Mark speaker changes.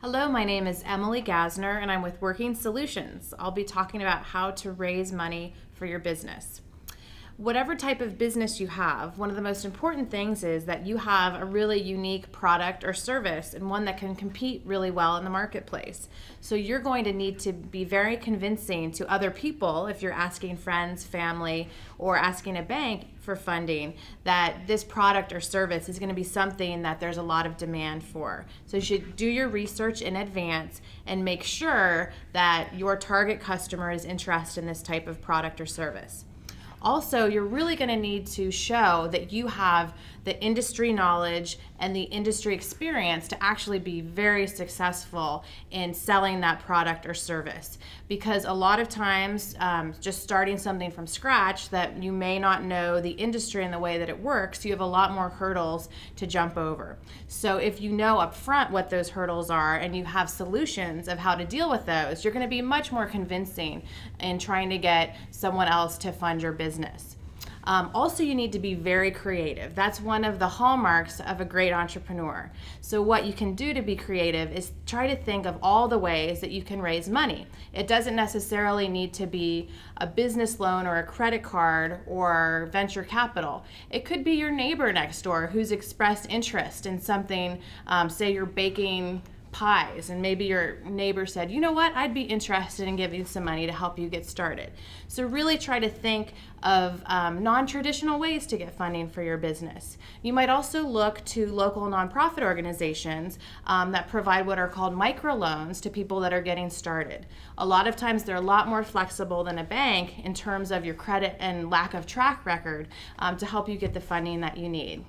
Speaker 1: Hello, my name is Emily Gasner and I'm with Working Solutions. I'll be talking about how to raise money for your business. Whatever type of business you have, one of the most important things is that you have a really unique product or service and one that can compete really well in the marketplace. So you're going to need to be very convincing to other people if you're asking friends, family, or asking a bank for funding that this product or service is going to be something that there's a lot of demand for. So you should do your research in advance and make sure that your target customer is interested in this type of product or service. Also, you're really going to need to show that you have the industry knowledge and the industry experience to actually be very successful in selling that product or service. Because a lot of times, just starting something from scratch that you may not know the industry and the way that it works, you have a lot more hurdles to jump over. So if you know up front what those hurdles are and you have solutions of how to deal with those, you're going to be much more convincing in trying to get someone else to fund your business. Also, you need to be very creative. That's one of the hallmarks of a great entrepreneur. So what you can do to be creative is try to think of all the ways that you can raise money. It doesn't necessarily need to be a business loan or a credit card or venture capital. It could be your neighbor next door who's expressed interest in something, say you're baking pies and maybe your neighbor said, you know what, I'd be interested in giving some money to help you get started. So really try to think of non-traditional ways to get funding for your business. You might also look to local nonprofit organizations that provide what are called microloans to people that are getting started. A lot of times they're a lot more flexible than a bank in terms of your credit and lack of track record to help you get the funding that you need.